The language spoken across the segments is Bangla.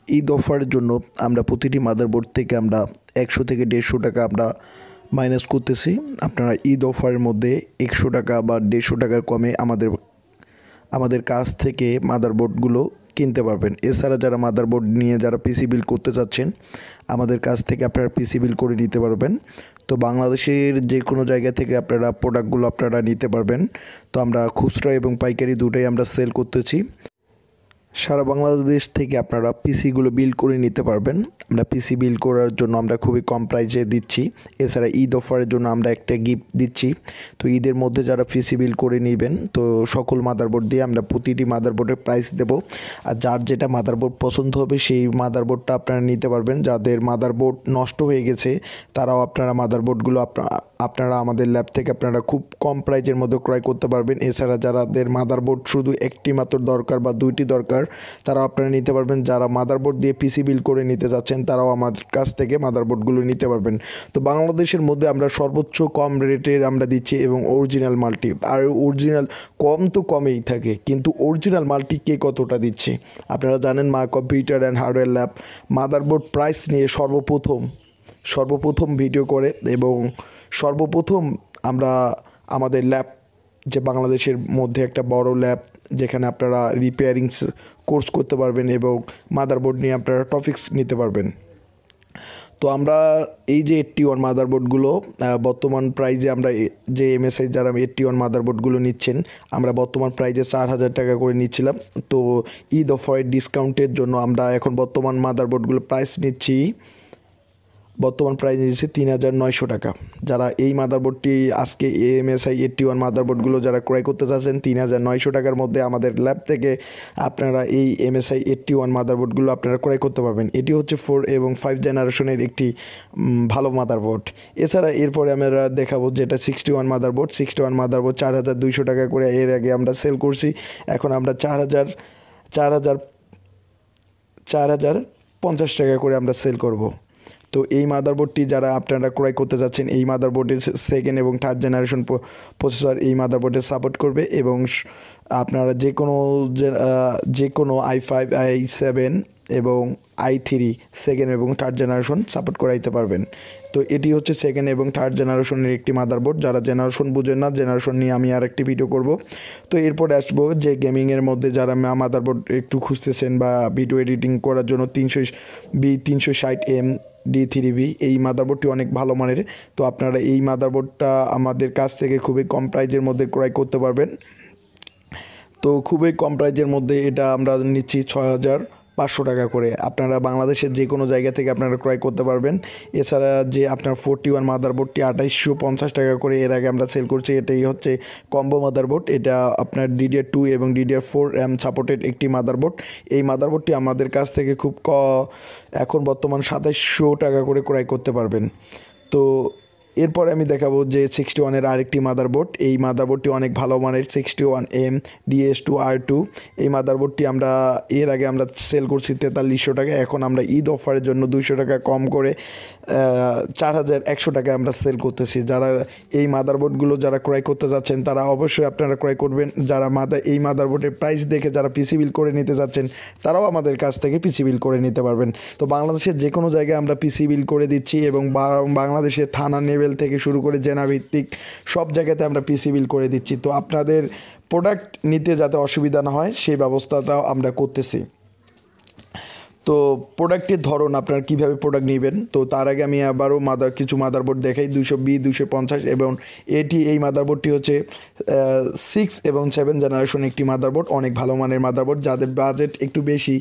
ঈদ অফারের জন্য আমরা প্রতিটি মাদারবোর্ড থেকে আমরা 100 থেকে 150 টাকা আমরা মাইনাস করতেছি। আপনারা ঈদ অফারের মধ্যে 100 টাকা বা 150 টাকার কমে আমাদের কাছ থেকে মাদারবোর্ডগুলো কিনতে পারবেন। এছাড়া যারা মাদারবোর্ড নিয়ে যারা পিসি বিল্ড করতে চাচ্ছেন, আমাদের কাছ থেকে আপনারা পিসি বিল্ড করে নিতে পারবেন। তো বাংলাদেশের যে কোনো জায়গা থেকে আপনারা প্রোডাক্টগুলো আপনারা নিতে পারবেন। তো আমরা খুচরা এবং পাইকারি দুটোই আমরা সেল করতেছি। সারা বাংলাদেশ থেকে আপনারা পিসিগুলো বিল্ড করে নিতে পারবেন। আমরা পিসি বিল্ড করার জন্য আমরা খুবই কম প্রাইসে দিচ্ছি। এছাড়া ঈদ অফারের জন্য আমরা একটা গিফট দিচ্ছি। তো ঈদের মধ্যে যারা পিসি বিল্ড করে নেবেন, তো সকল মাদারবোর্ড দিয়ে আমরা প্রতিটি মাদারবোর্ডের প্রাইস দেব। আর যার যেটা মাদারবোর্ড পছন্দ হবে সেই মাদারবোর্ডটা আপনারা নিতে পারবেন। যাদের মাদারবোর্ড নষ্ট হয়ে গেছে তারাও আপনারা মাদারবোর্ডগুলো আপনারা আমাদের ল্যাব থেকে আপনারা খুব কম প্রাইসের মধ্যে ক্রয় করতে পারবেন। এছাড়া যাদের মাদারবোর্ড শুধু একটি মাত্র দরকার বা দুইটি দরকার, তারাও আপনারা নিতে পারবেন। যারা মাদারবোর্ড দিয়ে পিসি বিল্ড করে নিতে যাচ্ছেন তারাও আমাদের কাছ থেকে মাদারবোর্ডগুলো নিতে পারবেন। তো বাংলাদেশের মধ্যে আমরা সর্বোচ্চ কম রেটে আমরা দিচ্ছি এবং অরিজিনাল মাল্টি। আর অরিজিনাল কম তো কমেই থাকে, কিন্তু অরিজিনাল মাল্টি কে কতটা দিচ্ছে আপনারা জানেন। মা computer and hardware lab motherboard price নিয়ে সর্বপ্রথম ভিডিও করে এবং সর্বপ্রথম আমরা আমাদের ল্যাব, যে বাংলাদেশের মধ্যে একটা বড় ল্যাব যেখানে আপনারা রিপেয়ারিং কোর্স করতে পারবেন এবং মাদারবোর্ড নিয়ে আপনারা টপিক্স নিতে পারবেন। তো আমরা এই যে 81 মাদারবোর্ডগুলো বর্তমান প্রাইজে আমরা যে এমএসআই যারা 81 মাদারবোর্ডগুলো নিচ্ছেন, আমরা বর্তমান প্রাইজে 4000 টাকা করে নিচ্ছিলাম। তো ঈদ অফারের ডিসকাউন্টের জন্য আমরা এখন বর্তমান মাদারবোর্ডগুলো প্রাইস নিচ্ছি, বর্তমান প্রাইস নিচ্ছে 3900 টাকা। যারা এই মাদারবোর্ডটি আজকে এমএসআই 81 মাদারবোর্ডগুলো যারা ক্রয় করতে চাচ্ছেন, 3900 টাকার মধ্যে আমাদের ল্যাব থেকে আপনারা এই এমএসআই 81 মাদারবোর্ডগুলো আপনারা ক্রয় করতে পারবেন। এটি হচ্ছে 4 এবং 5 জেনারেশনের একটি ভালো মাদারবোর্ড। এছাড়া এরপরে আমরা দেখাবো যেটা 61 মাদারবোর্ড। 61 মাদারবোর্ড 4200 টাকা করে এর আগে আমরা সেল করছি। এখন আমরা 4050 টাকা করে আমরা সেল করব। তো এই মাদারবোর্ডটি যারা আপনারা ক্রয় করতে যাচ্ছেন, এই মাদারবোর্ডের সেকেন্ড এবং থার্ড জেনারেশন প্রসেসর এই মাদারবোর্ডে সাপোর্ট করবে এবং আপনারা যে কোনো i5 i7 এবং i3 সেকেন্ড এবং থার্ড জেনারেশন সাপোর্ট করাইতে পারবেন। তো এটি হচ্ছে সেকেন্ড এবং থার্ড জেনারেশনের একটি মাদারবোর্ড। যারা জেনারেশন বুঝেন না, জেনারেশন নিয়ে আমি আর একটি ভিডিও করব। তো এরপরে আসবো যে গেমিংয়ের মধ্যে যারা মাদারবোর্ড একটু খুঁজতেছেন বা ভিডিও এডিটিং করার জন্য 360M D3V এই মাদারবোর্ডটি অনেক ভালো মানের। তো আপনারা এই মাদারবোর্ডটা আমাদের কাছ থেকে খুবই কম প্রাইজের মধ্যে ক্রয় করতে পারবেন। তো খুবই কম প্রাইজের মধ্যে এটা আমরা নিচ্ছি 6500 টাকা করে। আপনারা বাংলাদেশের যে কোনো জায়গা থেকে আপনারা ক্রয় করতে পারবেন। এছাড়া যে আপনার 41 মাদারবোর্ডটি 2850 টাকা করে এর আগে আমরা সেল করছি। এটাই হচ্ছে কম্বো মাদারবোর্ড। এটা আপনার DDR2 এবং DDR4 র্যাম সাপোর্টেড একটি মাদারবোর্ড। এই মাদারবোর্ডটি আমাদের কাছ থেকে খুব এখন বর্তমান 2700 টাকা করে ক্রয় করতে পারবেন। তো এরপরে আমি দেখাবো যে 61-এর আরেকটি মাদারবোর্ড। এই মাদারবোর্ডটি অনেক ভালো মানের 61M DS2R2। এই মাদারবোর্ডটি আমরা এর আগে আমরা সেল করছি 4300 টাকা। এখন আমরা ঈদ অফারের জন্য 200 টাকা কম করে 4100 টাকায় আমরা সেল করতেছি। যারা এই মাদারবোর্ডগুলো যারা ক্রয় করতে যাচ্ছেন তারা অবশ্যই আপনারা ক্রয় করবেন। যারা এই মাদারবোর্ডের প্রাইস দেখে যারা পিসি বিল করে নিতে যাচ্ছেন তারাও আমাদের কাছ থেকে পিসি বিল করে নিতে পারবেন। তো বাংলাদেশের যে কোনো জায়গায় আমরা পিসি বিল করে দিচ্ছি এবং বাংলাদেশের থানা থেকে শুরু করে জেনা ভিত্তিক সব জায়গাতে আমরা পিসি বিল করে দিচ্ছি। তো আপনাদের প্রোডাক্ট নিতে যাতে অসুবিধা না হয় সেই ব্যবস্থাটাও আমরা করতেছি। তো প্রোডাক্টের ধরন আপনারা কীভাবে প্রোডাক্ট নেবেন, তো তার আগে আমি আবারও কিছু মাদারবোর্ড দেখাই। 200B 250 এবং এই মাদারবোর্ডটি হচ্ছে 6 এবং 7 জেনারেশন একটি মাদারবোর্ড, অনেক ভালো মানের মাদারবোর্ড। যাদের বাজেট একটু বেশি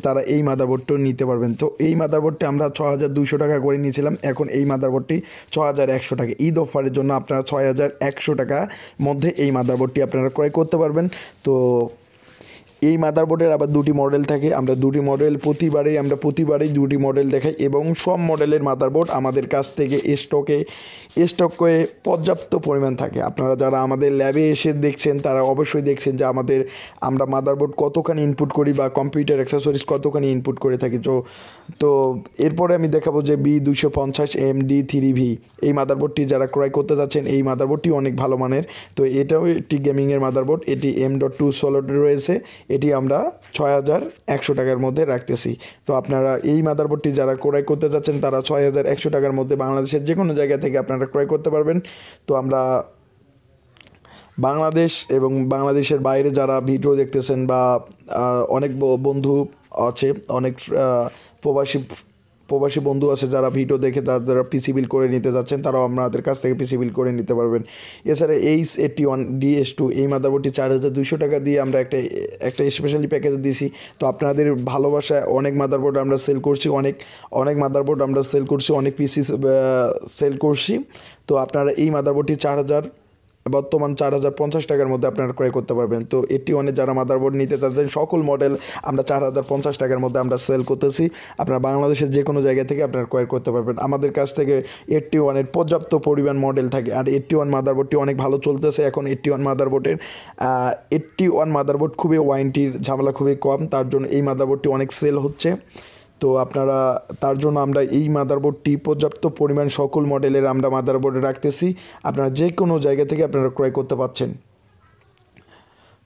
তারা এই মাদারবোর্ডটাও নিতে পারবেন। তো এই মাদারবোর্ডটি আমরা 6200 টাকা করে নিয়েছিলাম, এখন এই মাদারবোর্ডটি 6100 টাকা। ঈদ অফারের জন্য আপনারা 6100 টাকার মধ্যে এই মাদারবোর্ডটি আপনারা ক্রয় করতে পারবেন। তো এই মাদারবোর্ডের আবার দুটি মডেল থাকে। আমরা দুটি মডেল প্রতিবারেই দুটি মডেল দেখাই এবং সব মডেলের মাদারবোর্ড আমাদের কাছ থেকে স্টকে পর্যাপ্ত পরিমাণ থাকে। আপনারা যারা আমাদের ল্যাবে এসে দেখছেন তারা অবশ্যই দেখছেন যে আমরা মাদারবোর্ড কতখানি ইনপুট করি বা কম্পিউটার অ্যাক্সেসরিজ কতখানি ইনপুট করে থাকি। তো এরপরে আমি দেখাবো যে B250M D3V এই মাদারবোর্ডটি যারা ক্রয় করতে যাচ্ছেন, এই মাদারবোর্ডটি অনেক ভালো মানের। তো এটাও একটি গেমিংয়ের মাদারবোর্ড। এটি M.2 সলিড রয়েছে। এটি আমরা 6100 টাকার মধ্যে রাখতেছি। তো আপনারা এই মাদারবোর্ডটি যারা ক্রয় করতে যাচ্ছেন তারা 6100 টাকার মধ্যে বাংলাদেশের যে কোনো জায়গা থেকে আপনারা ক্রয় করতে পারবেন। তো আমরা বাংলাদেশ এবং বাংলাদেশের বাইরে যারা ভিডিও দেখতেছেন বা অনেক বন্ধু আছে, অনেক প্রবাসী বন্ধু আছে যারা ভিডিও দেখে তারা পিসি বিল করে নিতে যাচ্ছেন, তারাও আমাদের কাছ থেকে পিসি বিল করে নিতে পারবেন। এছাড়া H81DS2 এই মাদারবোর্ডটি 4200 টাকা দিয়ে আমরা একটা স্পেশালি প্যাকেজ দিয়েছি। তো আপনাদের ভালোবাসায় অনেক মাদারবোর্ড আমরা সেল করছি, অনেক মাদারবোর্ড আমরা সেল করছি, অনেক পিসি সেল করছি। তো আপনারা এই মাদারবোর্ডটি বর্তমান 4050 টাকার মধ্যে আপনারা ক্রয় করতে পারবেন। তো 81-এর যারা মাদারবোর্ড নিতে চাচ্ছেন সকল মডেল আমরা 4050 টাকার মধ্যে আমরা সেল করতেছি। আপনারা বাংলাদেশের যে কোনো জায়গা থেকে আপনারা ক্রয় করতে পারবেন। আমাদের কাছ থেকে 81-এর পর্যাপ্ত পরিমাণ মডেল থাকে, আর 81 মাদারবোর্ডটি অনেক ভালো চলতেছে এখন। 81 মাদারবোর্ড খুবই ওয়ারেন্টির ঝামেলা খুবই কম, তার জন্য এই মাদারবোর্ডটি অনেক সেল হচ্ছে। তো আপনারা তার জন্য আমরা এই মাদারবোর্ডটি পর্যাপ্ত পরিমাণ সকল মডেলের আমরা মাদারবোর্ডে রাখতেছি, আপনারা যে কোনো জায়গা থেকে আপনারা ক্রয় করতে পারছেন।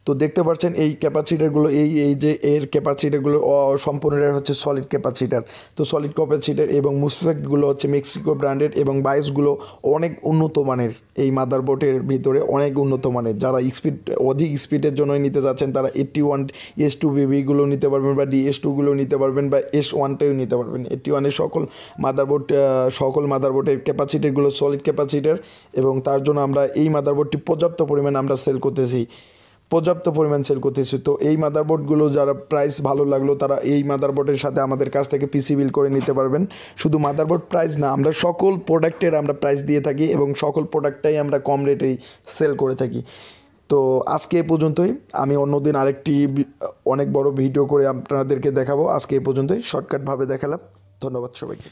তো দেখতে পাচ্ছেন এই ক্যাপাসিটারগুলো, এই যে এর ক্যাপাসিটারগুলো সম্পূর্ণটা হচ্ছে সলিড ক্যাপাসিটার। তো সলিড ক্যাপাসিটার এবং মুসফেটগুলো হচ্ছে মেক্সিকো ব্র্যান্ডের এবং বায়াসগুলো অনেক উন্নত মানের। এই মাদারবোর্ডের ভিতরে অনেক উন্নত মানের। যারা অধিক স্পিডের জন্য নিতে যাচ্ছেন তারা 81S2BBগুলো নিতে পারবেন, বা DS2গুলো নিতে পারবেন, বা S1টাও নিতে পারবেন। 81-এর সকল মাদারবোর্ডের ক্যাপাসিটারগুলো সলিড ক্যাপাসিটার, এবং তার জন্য আমরা এই মাদারবোর্ডটি পর্যাপ্ত পরিমাণে আমরা সেল করতেছি। তো এই মাদারবোর্ডগুলো যারা প্রাইস ভালো লাগলো তারা এই মাদারবোর্ডের সাথে আমাদের কাছ থেকে পিসি বিল করে নিতে পারবেন। শুধু মাদারবোর্ড প্রাইস না, আমরা সকল প্রোডাক্টের আমরা প্রাইস দিয়ে থাকি এবং সকল প্রোডাক্টটাই আমরা কম রেটেই সেল করে থাকি। তো আজকে এ পর্যন্তই। আমি অন্যদিন আরেকটি অনেক বড় ভিডিও করে আপনাদেরকে দেখাবো। আজকে এ পর্যন্তই, শর্টকাটভাবে দেখালাম। ধন্যবাদ সবাইকে।